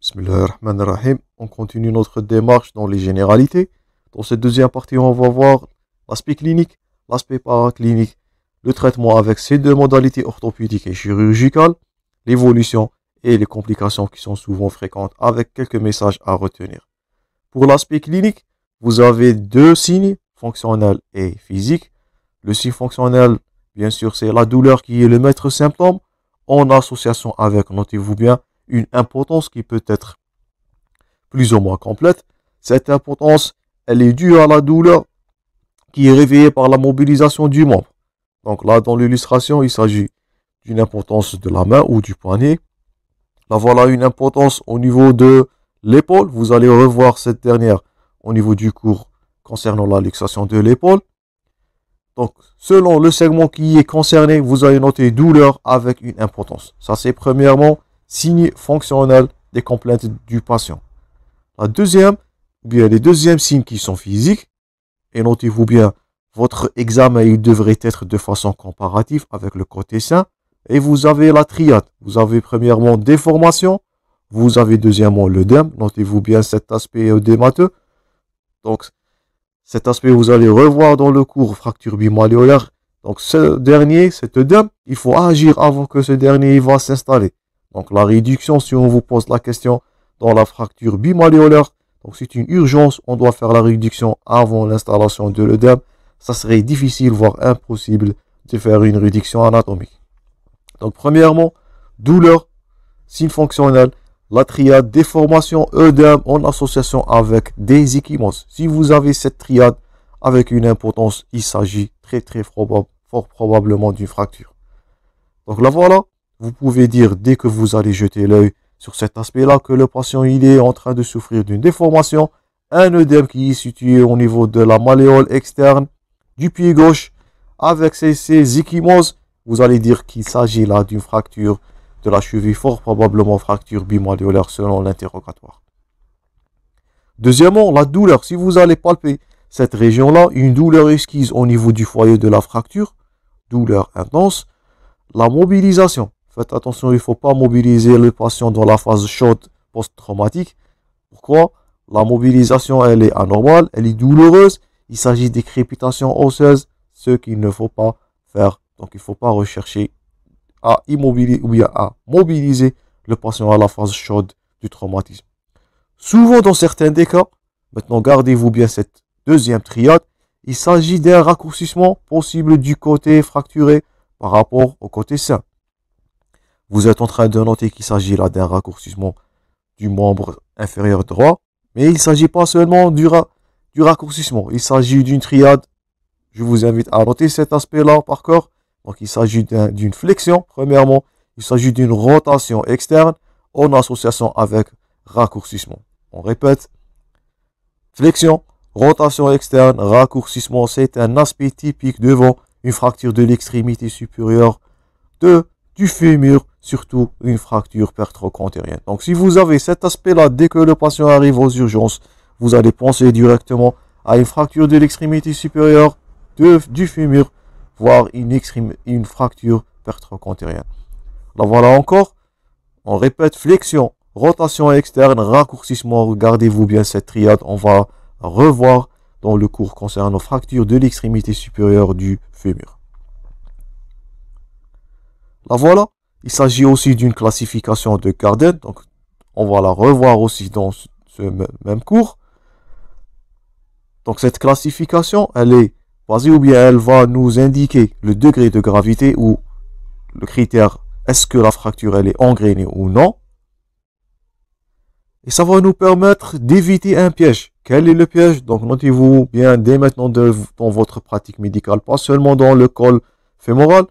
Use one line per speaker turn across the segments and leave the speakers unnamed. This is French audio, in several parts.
Bismillahirrahmanirrahim. On continue notre démarche dans les généralités. Dans cette deuxième partie, on va voir l'aspect clinique, l'aspect paraclinique, le traitement avec ces deux modalités orthopédiques et chirurgicales, l'évolution et les complications qui sont souvent fréquentes avec quelques messages à retenir. Pour l'aspect clinique, vous avez deux signes, fonctionnels et physiques. Le signe fonctionnel, bien sûr, c'est la douleur qui est le maître symptôme en association avec, notez-vous bien, une impotence qui peut être plus ou moins complète. Cette impotence, elle est due à la douleur qui est réveillée par la mobilisation du membre. Donc là, dans l'illustration, il s'agit d'une impotence de la main ou du poignet. Là, voilà une impotence au niveau de l'épaule. Vous allez revoir cette dernière au niveau du cours concernant la luxation de l'épaule. Donc, selon le segment qui est concerné, vous allez noter douleur avec une impotence. Ça, c'est premièrement signe fonctionnel des complaintes du patient. La deuxième, ou bien les deuxièmes signes qui sont physiques, et notez-vous bien, votre examen il devrait être de façon comparative avec le côté sain, et vous avez la triade. Vous avez premièrement déformation, vous avez deuxièmement l'œdème, notez-vous bien cet aspect œdémateux. Donc, cet aspect, vous allez revoir dans le cours fracture bimalléolaire. Donc, ce dernier, cet œdème, il faut agir avant que ce dernier va s'installer. Donc, la réduction, si on vous pose la question dans la fracture bimalléolaire, donc c'est une urgence, on doit faire la réduction avant l'installation de l'œdème. Ça serait difficile, voire impossible, de faire une réduction anatomique. Donc, premièrement, douleur, signe fonctionnel, la triade, déformation, œdème en association avec des ecchymoses. Si vous avez cette triade avec une impotence, il s'agit fort probablement d'une fracture. Donc là, voilà. Vous pouvez dire, dès que vous allez jeter l'œil sur cet aspect-là, que le patient il est en train de souffrir d'une déformation, un œdème qui est situé au niveau de la malléole externe du pied gauche, avec ces ecchymoses, vous allez dire qu'il s'agit là d'une fracture de la cheville, fort probablement fracture bimalléolaire selon l'interrogatoire. Deuxièmement, la douleur. Si vous allez palper cette région-là, une douleur esquisse au niveau du foyer de la fracture, douleur intense, la mobilisation. Faites attention, il ne faut pas mobiliser le patient dans la phase chaude post-traumatique. Pourquoi? La mobilisation, elle est anormale, elle est douloureuse. Il s'agit des crépitations osseuses, ce qu'il ne faut pas faire. Donc, il ne faut pas rechercher à immobiliser ou bien à mobiliser le patient à la phase chaude du traumatisme. Souvent, dans certains des cas, maintenant, gardez-vous bien cette deuxième triade, il s'agit d'un raccourcissement possible du côté fracturé par rapport au côté sain. Vous êtes en train de noter qu'il s'agit là d'un raccourcissement du membre inférieur droit, mais il ne s'agit pas seulement du raccourcissement, il s'agit d'une triade. Je vous invite à noter cet aspect-là par corps. Donc, il s'agit d'une flexion, premièrement, il s'agit d'une rotation externe en association avec raccourcissement. On répète, flexion, rotation externe, raccourcissement, c'est un aspect typique devant une fracture de l'extrémité supérieure du fémur, surtout une fracture pertrocantérienne. Donc, si vous avez cet aspect-là, dès que le patient arrive aux urgences, vous allez penser directement à une fracture de l'extrémité supérieure du fémur, voire une fracture pertrocantérienne. Là, voilà encore. On répète, flexion, rotation externe, raccourcissement. Regardez-vous bien cette triade. On va revoir dans le cours concernant fracture de l'extrémité supérieure du fémur. Là, voilà. Il s'agit aussi d'une classification de Gardner. Donc, on va la revoir aussi dans ce même cours. Donc, cette classification, elle est basée ou bien elle va nous indiquer le degré de gravité ou le critère est-ce que la fracture elle est engrainée ou non. Et ça va nous permettre d'éviter un piège. Quel est le piège? Donc, notez-vous bien dès maintenant dans votre pratique médicale, pas seulement dans le col fémoral.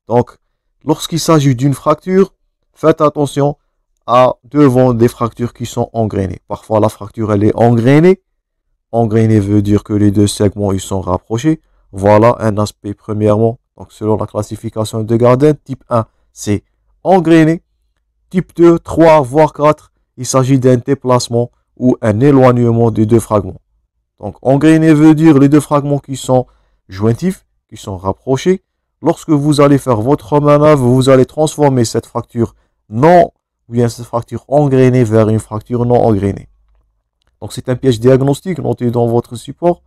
Donc, lorsqu'il s'agit d'une fracture, faites attention à devant des fractures qui sont engrainées. Parfois, la fracture, elle est engrainée. Engrainé veut dire que les deux segments, ils sont rapprochés. Voilà un aspect premièrement. Donc, selon la classification de Gardner, type 1, c'est engrainé. Type 2, 3, voire 4, il s'agit d'un déplacement ou un éloignement des deux fragments. Donc, engrainé veut dire les deux fragments qui sont jointifs, qui sont rapprochés. Lorsque vous allez faire votre manœuvre, vous allez transformer cette fracture non ou bien cette fracture engrainée vers une fracture non engrainée. Donc c'est un piège diagnostique, notez dans votre support.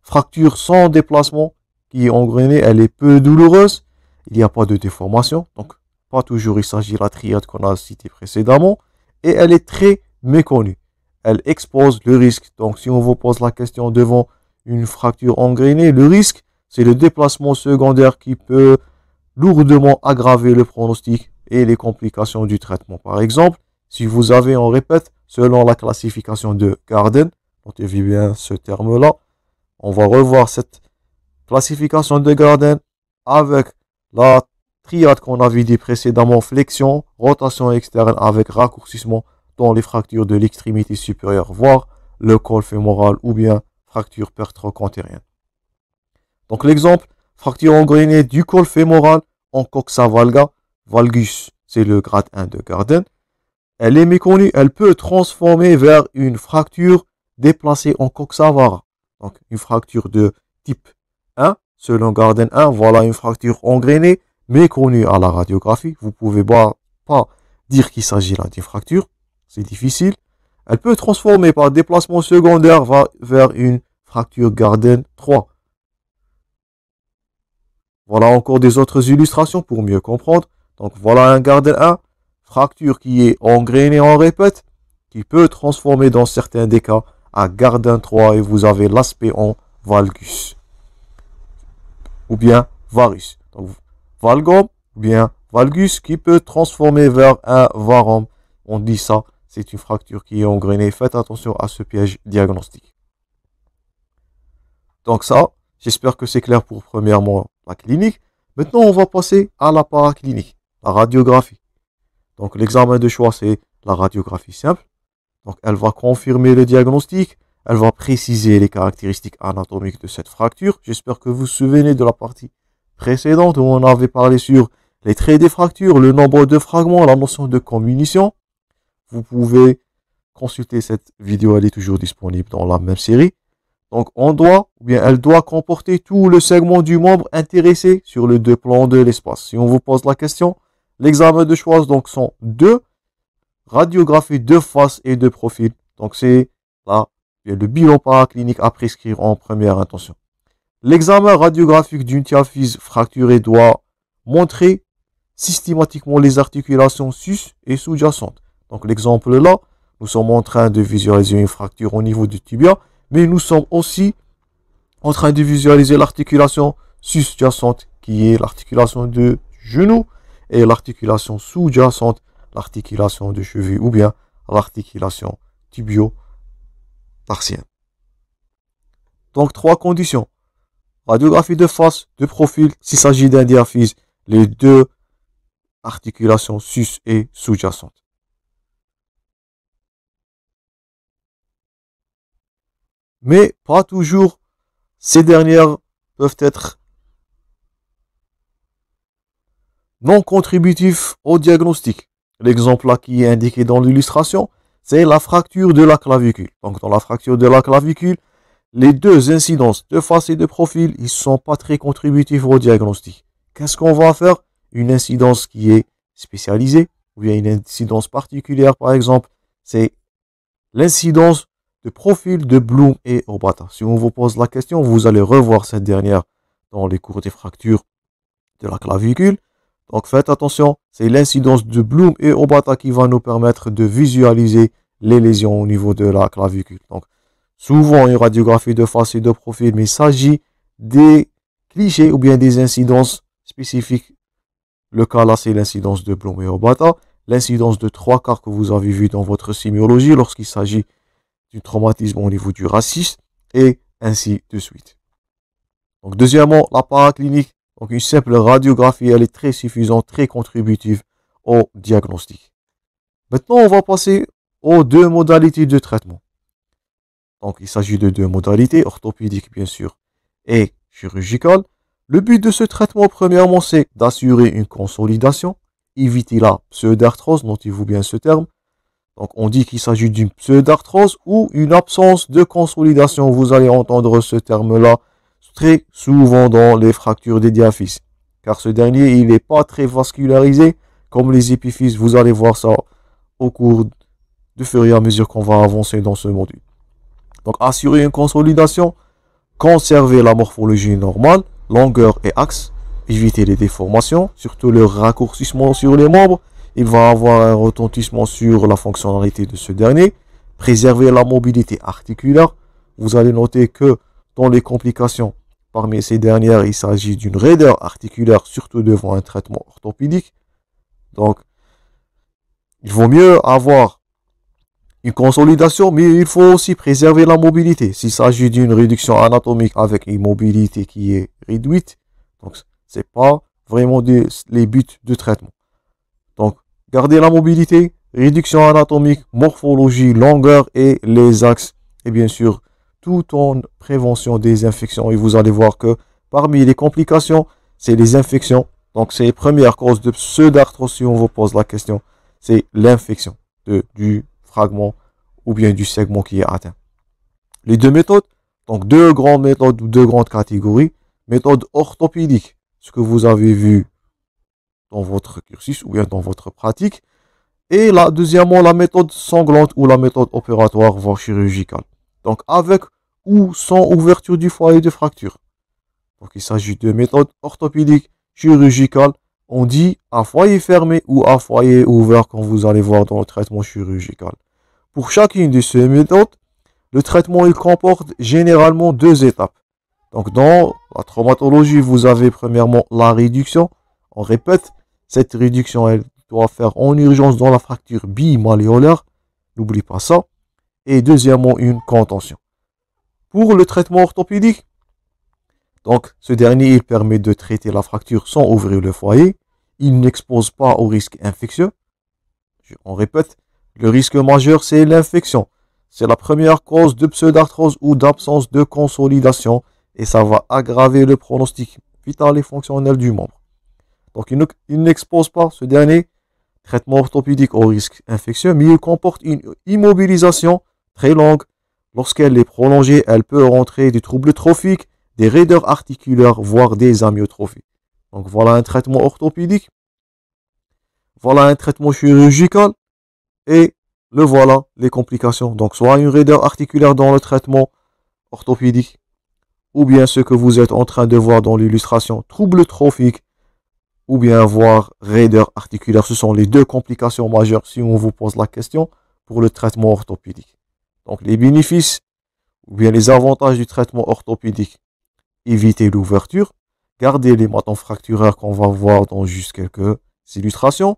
Fracture sans déplacement qui est engrainée, elle est peu douloureuse, il n'y a pas de déformation, donc pas toujours il s'agit de la triade qu'on a citée précédemment, et elle est très méconnue. Elle expose le risque. Donc si on vous pose la question devant une fracture engrainée, le risque, c'est le déplacement secondaire qui peut lourdement aggraver le pronostic et les complications du traitement. Par exemple, si vous avez, on répète, selon la classification de Garden, notez bien ce terme-là, on va revoir cette classification de Garden avec la triade qu'on avait dit précédemment, flexion, rotation externe avec raccourcissement dans les fractures de l'extrémité supérieure, voire le col fémoral ou bien fracture pertrocantérienne. Donc l'exemple, fracture engrainée du col fémoral en coxa valga, valgus, c'est le grade 1 de Garden. Elle est méconnue, elle peut transformer vers une fracture déplacée en coxa vara. Donc une fracture de type 1, selon Garden 1, voilà une fracture engrainée, méconnue à la radiographie. Vous ne pouvez pas dire qu'il s'agit là d'une fracture, c'est difficile. Elle peut transformer par déplacement secondaire vers une fracture Garden 3. Voilà encore des autres illustrations pour mieux comprendre. Donc voilà un Garden 1, fracture qui est engrainée, on répète, qui peut transformer dans certains des cas à Garden 3 et vous avez l'aspect en valgus ou bien varus. Donc valgum ou bien valgus qui peut transformer vers un varum. On dit ça, c'est une fracture qui est engrainée. Faites attention à ce piège diagnostique. Donc ça, j'espère que c'est clair pour premièrement la clinique. Maintenant, on va passer à la paraclinique, la radiographie. Donc l'examen de choix, c'est la radiographie simple. Donc elle va confirmer le diagnostic, elle va préciser les caractéristiques anatomiques de cette fracture. J'espère que vous vous souvenez de la partie précédente où on avait parlé sur les traits des fractures, le nombre de fragments, la notion de communition. Vous pouvez consulter cette vidéo, elle est toujours disponible dans la même série. Donc elle doit comporter tout le segment du membre intéressé sur les deux plans de l'espace. Si on vous pose la question, l'examen de choix donc sont deux radiographies de face et de profil. Donc c'est là le bilan paraclinique à prescrire en première intention. L'examen radiographique d'une diaphyse fracturée doit montrer systématiquement les articulations sus et sous-jacentes. Donc l'exemple là, nous sommes en train de visualiser une fracture au niveau du tibia, mais nous sommes aussi en train de visualiser l'articulation sus-jacente qui est l'articulation de genou et l'articulation sous-jacente, l'articulation de cheville ou bien l'articulation tibio-tarsienne. Donc trois conditions. Radiographie de face, de profil, s'il s'agit d'un diaphyse, les deux articulations sus et sous-jacentes. Mais pas toujours, ces dernières peuvent être non contributives au diagnostic. L'exemple là qui est indiqué dans l'illustration, c'est la fracture de la clavicule. Donc dans la fracture de la clavicule, les deux incidences de face et de profil, ils ne sont pas très contributifs au diagnostic. Qu'est-ce qu'on va faire? Une incidence qui est spécialisée, ou bien une incidence particulière par exemple, c'est l'incidence de profil de Bloom et Obata. Si on vous pose la question, vous allez revoir cette dernière dans les cours des fractures de la clavicule. Donc faites attention, c'est l'incidence de Bloom et Obata qui va nous permettre de visualiser les lésions au niveau de la clavicule. Donc souvent une radiographie de face et de profil, mais il s'agit des clichés ou bien des incidences spécifiques. Le cas là, c'est l'incidence de Bloom et Obata, l'incidence de 3/4 que vous avez vu dans votre sémiologie lorsqu'il s'agit du traumatisme au niveau du rachis et ainsi de suite. Donc deuxièmement, la paraclinique, donc une simple radiographie, elle est très suffisante, très contributive au diagnostic. Maintenant, on va passer aux deux modalités de traitement. Donc il s'agit de deux modalités, orthopédique bien sûr et chirurgicale. Le but de ce traitement, premièrement, c'est d'assurer une consolidation, éviter la pseudarthrose, notez-vous bien ce terme. Donc on dit qu'il s'agit d'une pseudarthrose ou une absence de consolidation. Vous allez entendre ce terme-là très souvent dans les fractures des diaphyses. Car ce dernier, il n'est pas très vascularisé comme les épiphyses. Vous allez voir ça au cours de fur et à mesure qu'on va avancer dans ce module. Donc, assurer une consolidation, conserver la morphologie normale, longueur et axe, éviter les déformations, surtout le raccourcissement sur les membres. Il va avoir un retentissement sur la fonctionnalité de ce dernier. Préserver la mobilité articulaire. Vous allez noter que dans les complications, parmi ces dernières, il s'agit d'une raideur articulaire, surtout devant un traitement orthopédique. Donc, il vaut mieux avoir une consolidation, mais il faut aussi préserver la mobilité. S'il s'agit d'une réduction anatomique avec une mobilité qui est réduite, donc c'est pas vraiment les buts de traitement. Donc, garder la mobilité, réduction anatomique, morphologie, longueur et les axes. Et bien sûr, tout en prévention des infections. Et vous allez voir que parmi les complications, c'est les infections. Donc, c'est les premières causes de pseudarthrose si on vous pose la question. C'est l'infection du fragment ou bien du segment qui est atteint. Les deux méthodes, donc deux grandes méthodes ou deux grandes catégories. Méthode orthopédique, ce que vous avez vu dans votre cursus ou bien dans votre pratique. Et là, deuxièmement, la méthode sanglante ou la méthode opératoire, voire chirurgicale. Donc, avec ou sans ouverture du foyer de fracture. Donc, il s'agit de méthodes orthopédiques, chirurgicales. On dit à foyer fermé ou à foyer ouvert, quand vous allez voir dans le traitement chirurgical. Pour chacune de ces méthodes, le traitement il comporte généralement deux étapes. Donc, dans la traumatologie, vous avez premièrement la réduction. On répète, cette réduction, elle doit faire en urgence dans la fracture bimalléolaire. N'oublie pas ça. Et deuxièmement, une contention. Pour le traitement orthopédique, donc ce dernier, il permet de traiter la fracture sans ouvrir le foyer. Il n'expose pas au risque infectieux. On répète, le risque majeur, c'est l'infection. C'est la première cause de pseudarthrose ou d'absence de consolidation. Et ça va aggraver le pronostic vital et fonctionnel du membre. Donc, il n'expose pas ce dernier traitement orthopédique au risque infectieux, mais il comporte une immobilisation très longue. Lorsqu'elle est prolongée, elle peut rentrer des troubles trophiques, des raideurs articulaires, voire des amyotrophies. Donc, voilà un traitement orthopédique. Voilà un traitement chirurgical. Et le voilà, les complications. Donc, soit une raideur articulaire dans le traitement orthopédique, ou bien ce que vous êtes en train de voir dans l'illustration, troubles trophiques, ou bien voir raideur articulaire. Ce sont les deux complications majeures si on vous pose la question pour le traitement orthopédique. Donc, les bénéfices, ou bien les avantages du traitement orthopédique. Éviter l'ouverture, garder les matons fracturaires qu'on va voir dans juste quelques illustrations,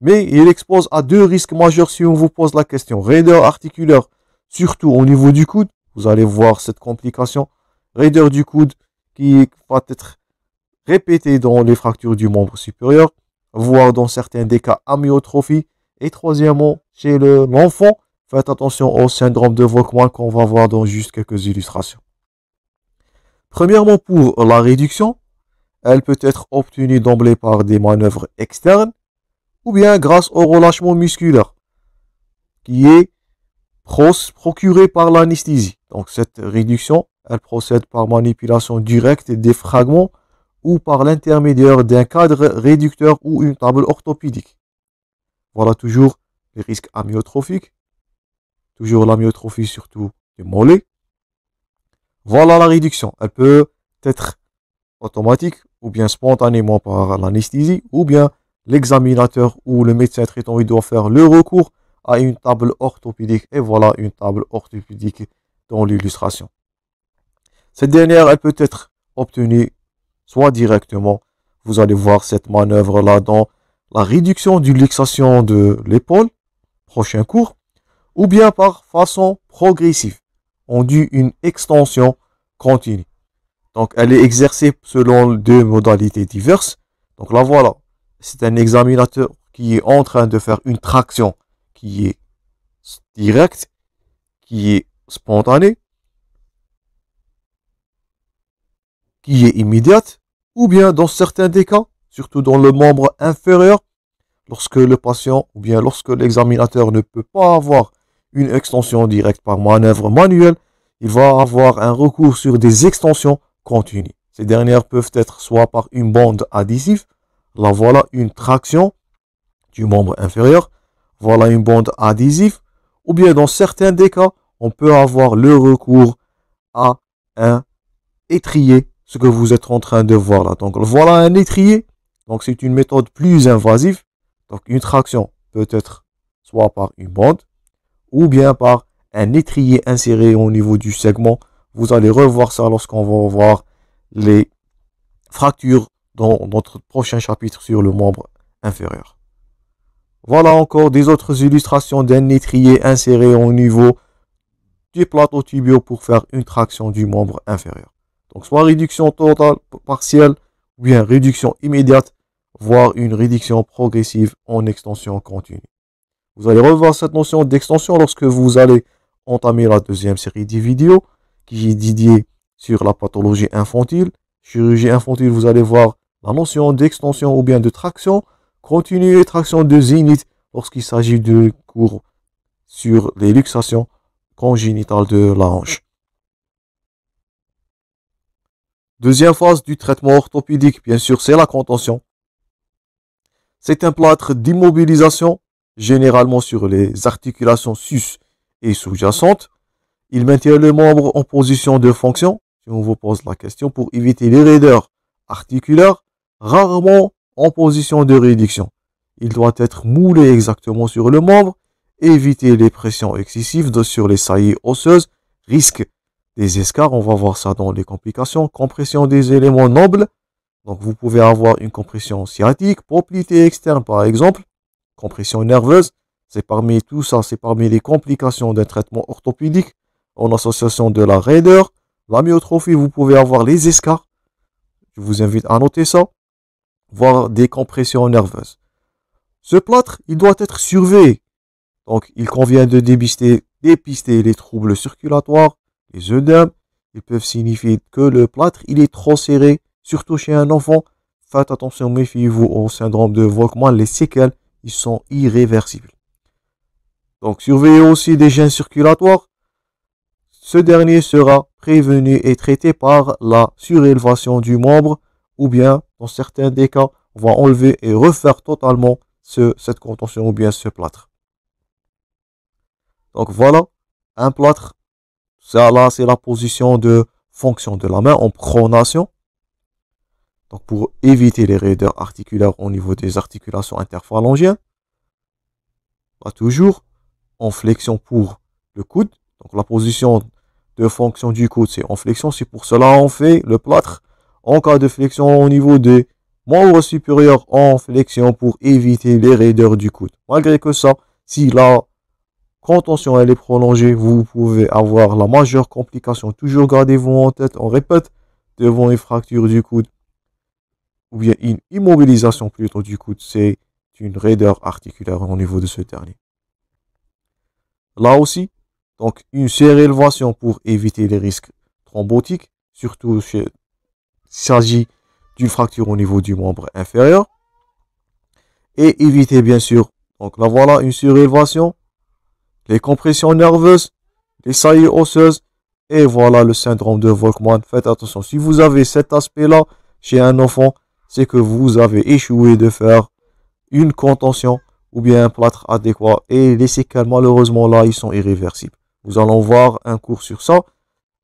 mais il expose à deux risques majeurs si on vous pose la question. Raideur articulaire, surtout au niveau du coude, vous allez voir cette complication. Raideur du coude qui va être répétée dans les fractures du membre supérieur, voire dans certains des cas amyotrophie. Et troisièmement, chez l'enfant, faites attention au syndrome de Volkmann qu'on va voir dans juste quelques illustrations. Premièrement, pour la réduction, elle peut être obtenue d'emblée par des manœuvres externes ou bien grâce au relâchement musculaire qui est procuré par l'anesthésie. Donc cette réduction, elle procède par manipulation directe des fragments ou par l'intermédiaire d'un cadre réducteur ou une table orthopédique. Voilà toujours les risques amyotrophiques. Toujours l'amyotrophie surtout du mollet. Voilà la réduction. Elle peut être automatique ou bien spontanément par l'anesthésie ou bien l'examinateur ou le médecin traitant il doit faire le recours à une table orthopédique. Et voilà une table orthopédique dans l'illustration. Cette dernière, elle peut être obtenue soit directement, vous allez voir cette manœuvre-là dans la réduction du luxation de l'épaule, prochain cours, ou bien par façon progressive. On dit une extension continue. Donc, elle est exercée selon deux modalités diverses. Donc, là, voilà. C'est un examinateur qui est en train de faire une traction qui est directe, qui est spontanée, qui est immédiate, ou bien dans certains des cas, surtout dans le membre inférieur, lorsque le patient ou bien lorsque l'examinateur ne peut pas avoir une extension directe par manœuvre manuelle, il va avoir un recours sur des extensions continues. Ces dernières peuvent être soit par une bande adhésive, là voilà une traction du membre inférieur, voilà une bande adhésive, ou bien dans certains des cas, on peut avoir le recours à un étrier, ce que vous êtes en train de voir là. Donc voilà un étrier, donc c'est une méthode plus invasive, donc une traction peut être soit par une bande, ou bien par un étrier inséré au niveau du segment. Vous allez revoir ça lorsqu'on va voir les fractures dans notre prochain chapitre sur le membre inférieur. Voilà encore des autres illustrations d'un étrier inséré au niveau du plateau tibiaux pour faire une traction du membre inférieur. Donc soit réduction totale partielle ou bien réduction immédiate, voire une réduction progressive en extension continue. Vous allez revoir cette notion d'extension lorsque vous allez entamer la deuxième série de vidéos qui est dédiée sur la pathologie infantile. Chirurgie infantile, vous allez voir la notion d'extension ou bien de traction continue et traction de zénith lorsqu'il s'agit de cours sur les luxations congénitales de la hanche. Deuxième phase du traitement orthopédique, bien sûr, c'est la contention. C'est un plâtre d'immobilisation, généralement sur les articulations sus et sous-jacentes. Il maintient le membre en position de fonction, si on vous pose la question, pour éviter les raideurs articulaires, rarement en position de réduction. Il doit être moulé exactement sur le membre, éviter les pressions excessives sur les saillies osseuses, risque des escarres, on va voir ça dans les complications, compression des éléments nobles, donc vous pouvez avoir une compression sciatique, poplité externe par exemple, compression nerveuse, c'est parmi tout ça, c'est parmi les complications d'un traitement orthopédique, en association de la raideur, la myotrophie, vous pouvez avoir les escarres, je vous invite à noter ça, voire des compressions nerveuses. Ce plâtre, il doit être surveillé. Donc, il convient de dépister les troubles circulatoires, les œdèmes. Ils peuvent signifier que le plâtre, il est trop serré, surtout chez un enfant. Faites attention, méfiez-vous au syndrome de Volkmann. Les séquelles, ils sont irréversibles. Donc, surveillez aussi des gènes circulatoires. Ce dernier sera prévenu et traité par la surélévation du membre ou bien, dans certains des cas, on va enlever et refaire totalement cette contention ou bien ce plâtre. Donc voilà, un plâtre, ça là c'est la position de fonction de la main en pronation. Donc pour éviter les raideurs articulaires au niveau des articulations interphalangiennes. Là toujours, en flexion pour le coude. Donc la position de fonction du coude c'est en flexion. C'est pour cela on fait le plâtre en cas de flexion au niveau des membres supérieurs en flexion pour éviter les raideurs du coude. Malgré que ça, si la contention elle est prolongée, vous pouvez avoir la majeure complication. Toujours gardez-vous en tête, on répète, devant une fracture du coude ou bien une immobilisation plutôt du coude, c'est une raideur articulaire au niveau de ce dernier. Là aussi, donc une surélévation pour éviter les risques thrombotiques, surtout s'il s'agit d'une fracture au niveau du membre inférieur. Et éviter bien sûr, donc là voilà une surélévation, les compressions nerveuses, les saillies osseuses, et voilà le syndrome de Volkmann. Faites attention, si vous avez cet aspect-là chez un enfant, c'est que vous avez échoué de faire une contention ou bien un plâtre adéquat, et les séquelles malheureusement là, ils sont irréversibles. Nous allons voir un cours sur ça.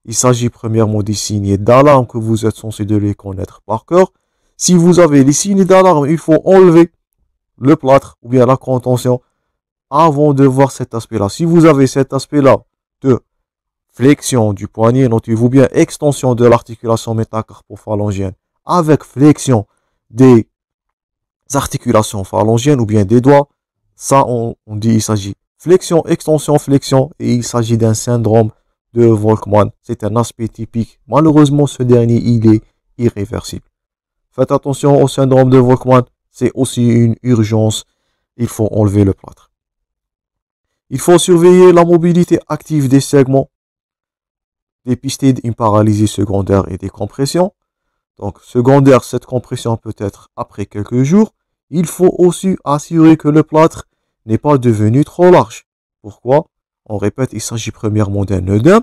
Il s'agit premièrement des signes d'alarme que vous êtes censé de les connaître par cœur. Si vous avez les signes d'alarme, il faut enlever le plâtre ou bien la contention avant de voir cet aspect-là. Si vous avez cet aspect-là de flexion du poignet, notez-vous bien extension de l'articulation métacarpophalangienne avec flexion des articulations phalangiennes ou bien des doigts, ça on dit il s'agit flexion, extension, flexion, et il s'agit d'un syndrome de Volkmann. C'est un aspect typique. Malheureusement, ce dernier, il est irréversible. Faites attention au syndrome de Volkmann. C'est aussi une urgence. Il faut enlever le plâtre. Il faut surveiller la mobilité active des segments. Dépister une paralysie secondaire et des compressions. Donc, secondaire, cette compression peut être après quelques jours. Il faut aussi assurer que le plâtre n'est pas devenu trop large. Pourquoi? On répète, il s'agit premièrement d'un œdème.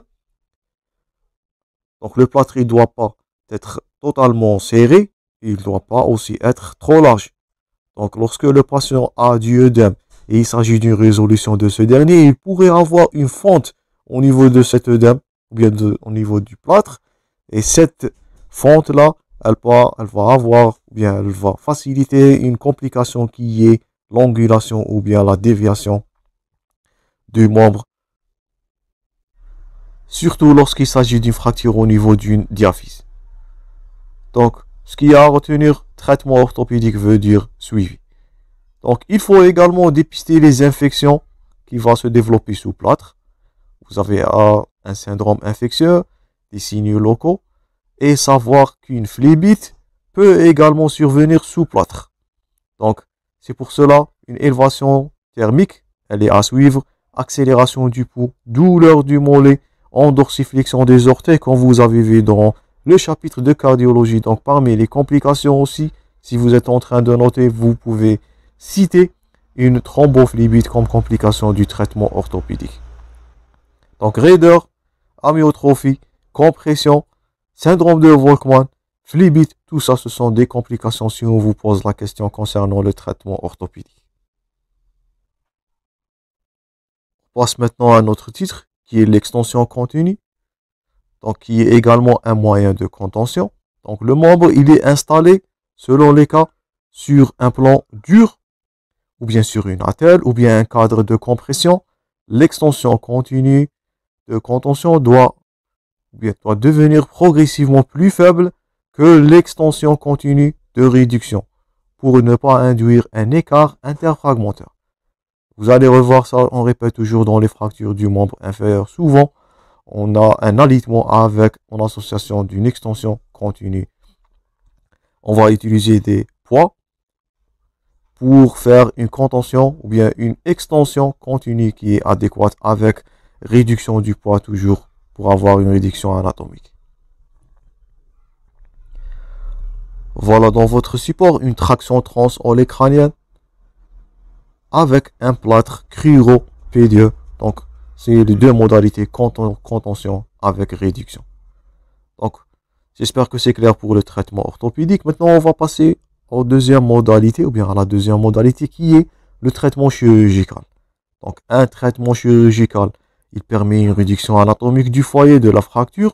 Donc le plâtre, il ne doit pas être totalement serré. Il ne doit pas aussi être trop large. Donc lorsque le patient a du œdème et il s'agit d'une résolution de ce dernier, il pourrait avoir une fente au niveau de cet œdème, ou bien au niveau du plâtre, et cette fente-là, elle va avoir, ou bien elle va faciliter une complication qui est l'angulation ou bien la déviation du membre, surtout lorsqu'il s'agit d'une fracture au niveau d'une diaphyse. Donc, ce qu'il y a à retenir, traitement orthopédique veut dire suivi. Donc, il faut également dépister les infections qui vont se développer sous plâtre. Vous avez un syndrome infectieux, des signes locaux, et savoir qu'une phlébite peut également survenir sous plâtre. Donc, c'est pour cela une élévation thermique, elle est à suivre, accélération du pouls, douleur du mollet, endorsiflexion des orteils, comme vous avez vu dans le chapitre de cardiologie. Donc, parmi les complications aussi, si vous êtes en train de noter, vous pouvez citer une thrombophlébite comme complication du traitement orthopédique. Donc, raideur, amyotrophie, compression, syndrome de Volkmann, phlébite, tout ça, ce sont des complications si on vous pose la question concernant le traitement orthopédique. On passe maintenant à notre titre, qui est l'extension continue, donc qui est également un moyen de contention. Donc, le membre, il est installé, selon les cas, sur un plan dur, ou bien sur une attelle, ou bien un cadre de compression. L'extension continue de contention doit devenir progressivement plus faible que l'extension continue de réduction pour ne pas induire un écart interfragmentaire. Vous allez revoir ça, on répète toujours dans les fractures du membre inférieur. Souvent, on a un alitement avec en association d'une extension continue. On va utiliser des poids pour faire une contention ou bien une extension continue qui est adéquate avec réduction du poids toujours pour avoir une réduction anatomique. Voilà dans votre support une traction trans-olecrânienne avec un plâtre cryopédieux. Donc, c'est les deux modalités contention avec réduction. Donc, j'espère que c'est clair pour le traitement orthopédique. Maintenant, on va passer aux deuxième modalité, ou bien à la deuxième modalité qui est le traitement chirurgical. Donc, un traitement chirurgical, il permet une réduction anatomique du foyer de la fracture.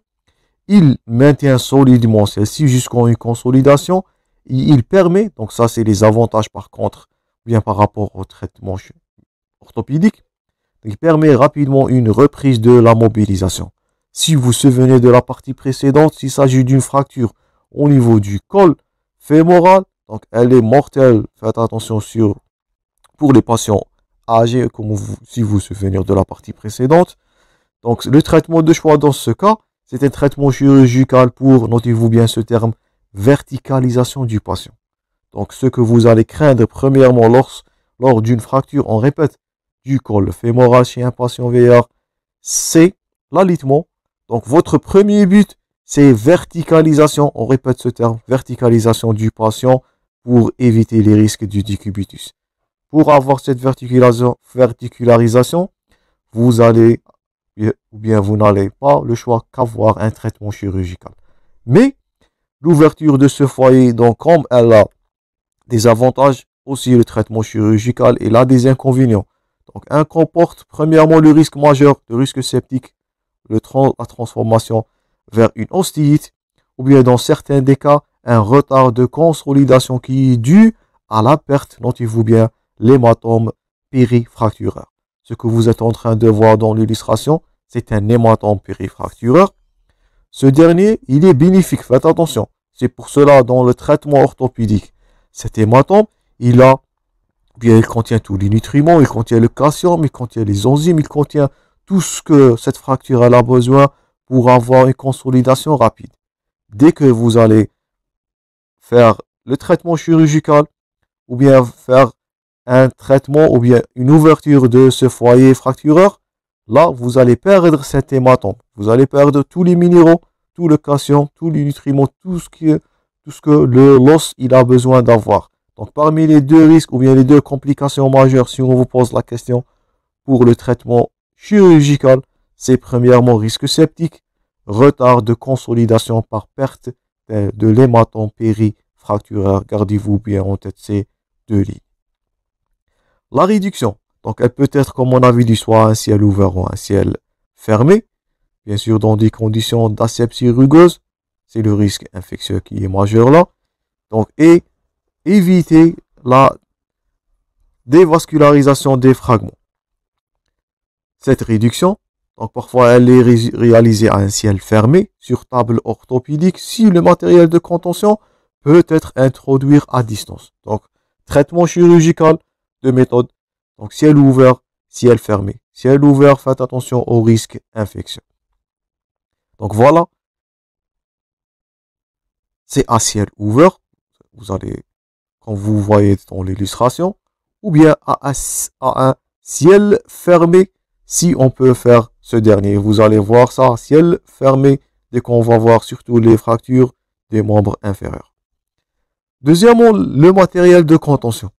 Il maintient solidement celle-ci jusqu'à une consolidation. Et il permet, donc ça c'est les avantages par contre, bien par rapport au traitement orthopédique, il permet rapidement une reprise de la mobilisation. Si vous vous souvenez de la partie précédente, s'il s'agit d'une fracture au niveau du col fémoral, donc elle est mortelle, faites attention pour les patients âgés, comme si vous vous souvenez de la partie précédente. Donc le traitement de choix dans ce cas, c'est un traitement chirurgical pour, notez-vous bien ce terme, verticalisation du patient. Donc ce que vous allez craindre premièrement lors d'une fracture, on répète, du col fémoral chez un patient VIR, c'est l'alitement. Donc votre premier but, c'est verticalisation, on répète ce terme, verticalisation du patient pour éviter les risques du décubitus. Pour avoir cette verticularisation, vous allez, ou bien vous n'allez pas le choix qu'avoir un traitement chirurgical. Mais l'ouverture de ce foyer, donc comme elle a des avantages, aussi le traitement chirurgical, il a des inconvénients. Donc, un comporte premièrement le risque majeur de risque septique, la transformation vers une ostéite, ou bien dans certains des cas, un retard de consolidation qui est dû à la perte, notez-vous bien, l'hématome périfracturaire. Ce que vous êtes en train de voir dans l'illustration, c'est un hématome périfracturaire. Ce dernier, il est bénéfique, faites attention. C'est pour cela, dans le traitement orthopédique, cet hématome, il contient tous les nutriments, il contient le calcium, il contient les enzymes, il contient tout ce que cette fracture a besoin pour avoir une consolidation rapide. Dès que vous allez faire le traitement chirurgical, ou bien faire un traitement, ou bien une ouverture de ce foyer fractureur, là, vous allez perdre cet hématome. Vous allez perdre tous les minéraux, tout le calcium, tous les nutriments, tout ce que l'os il a besoin d'avoir. Donc, parmi les deux risques ou bien les deux complications majeures, si on vous pose la question pour le traitement chirurgical, c'est premièrement risque septique, retard de consolidation par perte de l'hématome périfracturaire. Gardez-vous bien en tête ces deux lignes. La réduction. Donc, elle peut être, comme on avait dit, soit un ciel ouvert ou un ciel fermé. Bien sûr, dans des conditions d'asepsie rugueuse, c'est le risque infectieux qui est majeur là. Donc, et éviter la dévascularisation des fragments. Cette réduction, donc parfois elle est réalisée à un ciel fermé sur table orthopédique si le matériel de contention peut être introduit à distance. Donc, traitement chirurgical de méthode. Donc, ciel ouvert, ciel fermé. Ciel ouvert, faites attention au risque infectieux. Donc voilà, c'est à ciel ouvert. Vous allez, quand vous voyez dans l'illustration, ou bien à un ciel fermé, si on peut faire ce dernier. Vous allez voir ça, ciel fermé, dès qu'on va voir surtout les fractures des membres inférieurs. Deuxièmement, le matériel de contention.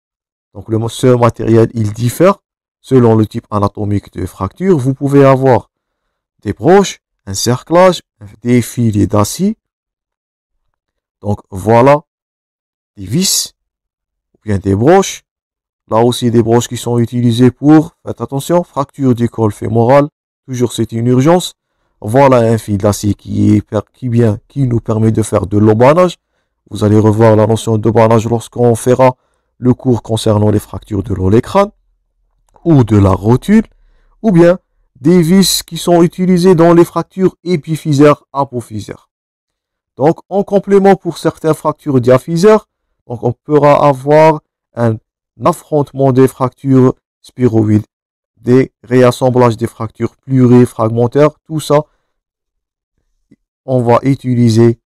Donc ce matériel, il diffère selon le type anatomique de fracture. Vous pouvez avoir des broches, un cerclage, des filets d'acier. Donc voilà, des vis, ou bien des broches. Là aussi, des broches qui sont utilisées pour, faites attention, fracture du col fémoral. Toujours, c'est une urgence. Voilà un fil d'acier qui nous permet de faire de l'obanage. Vous allez revoir la notion d'obanage lorsqu'on fera le cours concernant les fractures de l'olecrane ou de la rotule, ou bien des vis qui sont utilisées dans les fractures épiphysaires, apophysaires. Donc, en complément pour certaines fractures diaphysaires, donc on pourra avoir un affrontement des fractures spiroïdes, des réassemblages des fractures plurifragmentaires, tout ça, on va utiliser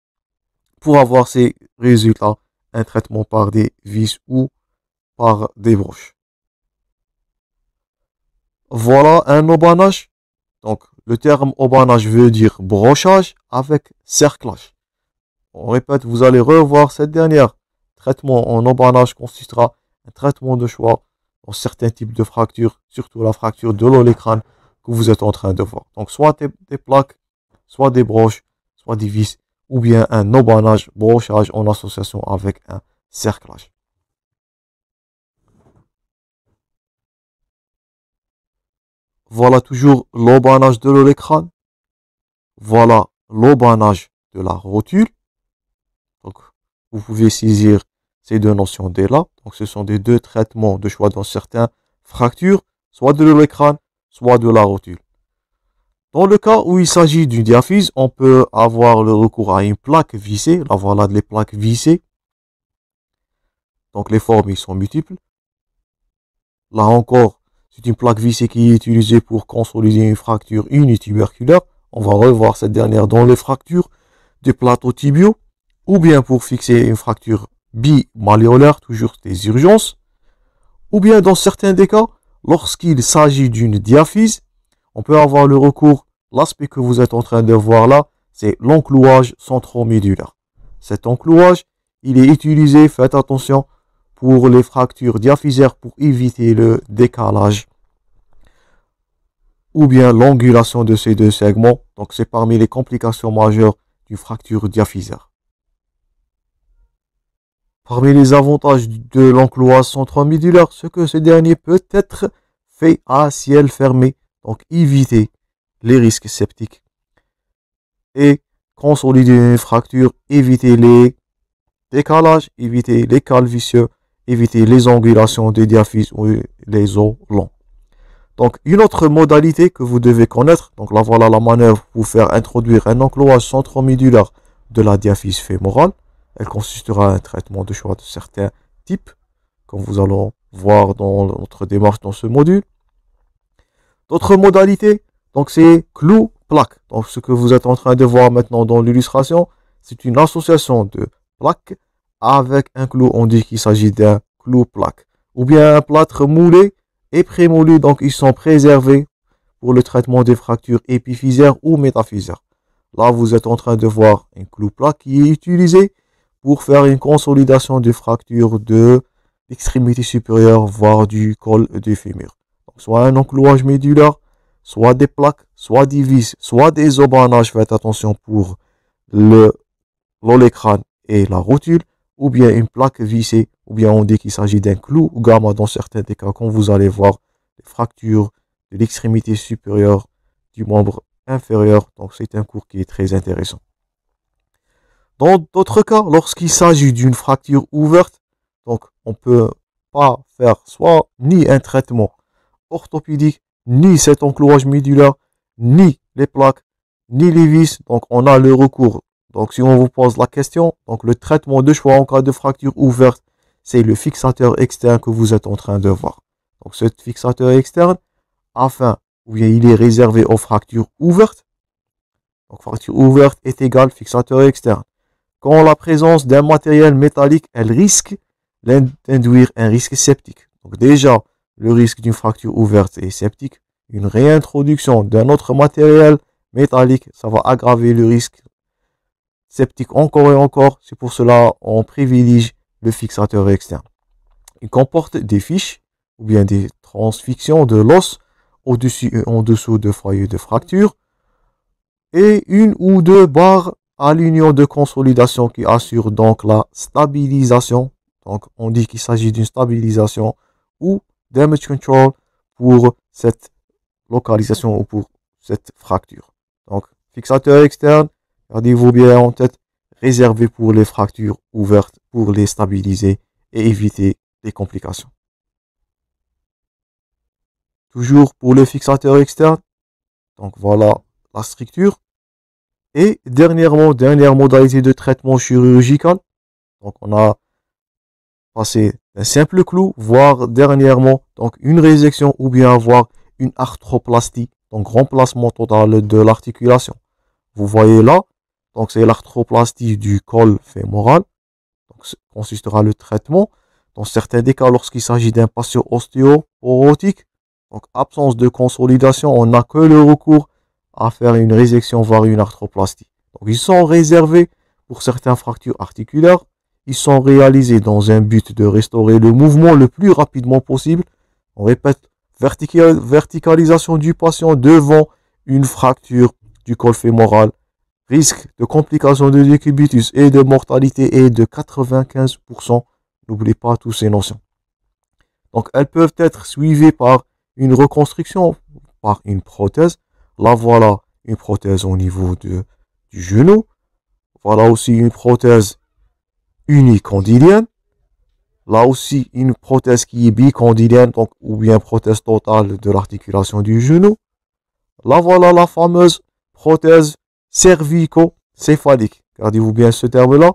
pour avoir ces résultats, un traitement par des vis ou par des broches. Voilà un obanage. Donc, le terme obanage veut dire brochage avec cerclage. On répète, vous allez revoir cette dernière. Traitement en obanage consistera un traitement de choix dans certains types de fractures, surtout la fracture de l'olecrane que vous êtes en train de voir. Donc, soit des plaques, soit des broches, soit des vis, ou bien un obanage, brochage en association avec un cerclage. Voilà toujours l'obanage de l'olecrane. Voilà l'obanage de la rotule. Donc, vous pouvez saisir ces deux notions dès là. Donc, ce sont des deux traitements de choix dans certaines fractures, soit de l'olecrane, soit de la rotule. Dans le cas où il s'agit d'une diaphyse, on peut avoir le recours à une plaque vissée. Là, voilà les plaques vissées. Donc, les formes, ils sont multiples. Là encore, c'est une plaque vissée qui est utilisée pour consolider une fracture unituberculaire. On va revoir cette dernière dans les fractures des plateaux tibiaux, ou bien pour fixer une fracture bimalléolaire, toujours des urgences, ou bien dans certains des cas, lorsqu'il s'agit d'une diaphyse, on peut avoir le recours, l'aspect que vous êtes en train de voir là, c'est l'enclouage centromédulaire. Cet enclouage, il est utilisé, faites attention, pour les fractures diaphysaires pour éviter le décalage ou bien l'angulation de ces deux segments. Donc c'est parmi les complications majeures d'une fracture diaphysaire. Parmi les avantages de l'enclouage centromédulaire, c'est que ce dernier peut être fait à ciel fermé, donc éviter les risques septiques et consolider une fracture, éviter les décalages, éviter les cales vicieux, éviter les angulations des diaphyses ou les os longs. Donc, une autre modalité que vous devez connaître, donc là voilà la manœuvre pour faire introduire un enclouage centromédulaire de la diaphyse fémorale. Elle consistera à un traitement de choix de certains types, comme vous allons voir dans notre démarche dans ce module. D'autres modalités, donc c'est clou-plaque. Donc ce que vous êtes en train de voir maintenant dans l'illustration, c'est une association de plaques avec un clou. On dit qu'il s'agit d'un clou-plaque. Ou bien un plâtre moulé et prémoulé, donc ils sont préservés pour le traitement des fractures épiphysaires ou métaphysaires. Là, vous êtes en train de voir un clou-plaque qui est utilisé pour faire une consolidation des fractures de l'extrémité supérieure, voire du col du fémur. Donc, soit un enclouage médulaire, soit des plaques, soit des vis, soit des obanages. Faites attention pour l'olecrane et la rotule, ou bien une plaque vissée, ou bien on dit qu'il s'agit d'un clou ou gamma dans certains des cas, quand vous allez voir les fracture de l'extrémité supérieure du membre inférieur. Donc c'est un cours qui est très intéressant. Dans d'autres cas, lorsqu'il s'agit d'une fracture ouverte, donc on peut pas faire soit ni un traitement orthopédique, ni cet enclouage médulaire, ni les plaques, ni les vis. Donc on a le recours. Donc si on vous pose la question, donc le traitement de choix en cas de fracture ouverte, c'est le fixateur externe que vous êtes en train de voir. Donc ce fixateur externe, ou bien il est réservé aux fractures ouvertes. Donc fracture ouverte est égale fixateur externe. Quand la présence d'un matériel métallique, elle risque d'induire un risque septique. Donc déjà, le risque d'une fracture ouverte est septique. Une réintroduction d'un autre matériel métallique, ça va aggraver le risque septique encore et encore. C'est pour cela qu'on privilégie le fixateur externe. Il comporte des fiches ou bien des transfictions de l'os au-dessus et en dessous de foyers de fracture et une ou deux barres à l'union de consolidation qui assure donc la stabilisation. Donc on dit qu'il s'agit d'une stabilisation ou damage control pour cette localisation ou pour cette fracture. Donc fixateur externe, gardez-vous bien en tête, réservé pour les fractures ouvertes pour les stabiliser et éviter les complications. Toujours pour le fixateur externe, donc voilà la structure. Et dernière modalité de traitement chirurgical. Donc on a passé un simple clou, voire dernièrement donc une résection ou bien avoir une arthroplastie, donc remplacement total de l'articulation. Vous voyez là, donc c'est l'arthroplastie du col fémoral. Donc consistera le traitement. Dans certains des cas, lorsqu'il s'agit d'un patient ostéoporotique, donc absence de consolidation, on n'a que le recours à faire une résection voire une arthroplastie. Donc ils sont réservés pour certaines fractures articulaires. Ils sont réalisés dans un but de restaurer le mouvement le plus rapidement possible. On répète, verticalisation du patient devant une fracture du col fémoral. Risque de complications de décubitus et de mortalité est de 95%. N'oubliez pas toutes ces notions. Donc elles peuvent être suivies par une reconstruction, par une prothèse. Là voilà une prothèse au niveau du genou. Voilà aussi une prothèse unicondylienne. Là aussi une prothèse qui est bicondylienne, donc ou bien prothèse totale de l'articulation du genou. Là voilà la fameuse prothèse cervico-céphalique. Gardez-vous bien ce terme-là.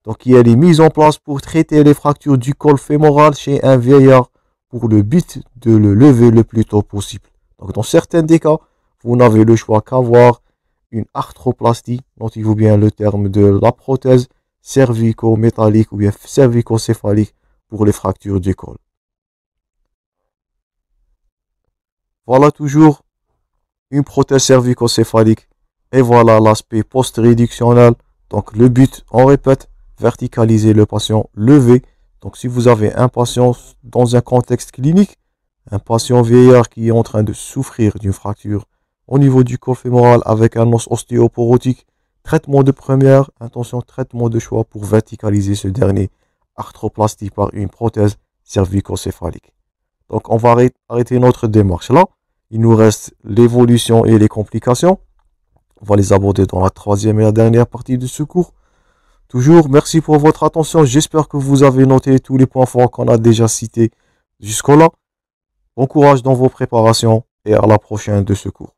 Donc elle est mise en place pour traiter les fractures du col fémoral chez un vieillard pour le but de le lever le plus tôt possible. Donc dans certains des cas, vous n'avez le choix qu'avoir une arthroplastie. Notez-vous bien le terme de la prothèse cervico-métallique ou bien cervico-céphalique pour les fractures du col. Voilà toujours une prothèse cervico-céphalique. Et voilà l'aspect post-réductionnel. Donc le but, on répète, verticaliser le patient, lever. Donc si vous avez un patient dans un contexte clinique, un patient vieillard qui est en train de souffrir d'une fracture au niveau du col fémoral avec un os ostéoporotique, traitement de première, attention, traitement de choix pour verticaliser ce dernier, arthroplastie par une prothèse cervico-céphalique. Donc on va arrêter notre démarche là. Il nous reste l'évolution et les complications. On va les aborder dans la troisième et la dernière partie de ce cours. Toujours, merci pour votre attention. J'espère que vous avez noté tous les points forts qu'on a déjà cités jusqu'au là. Bon courage dans vos préparations et à la prochaine de ce cours.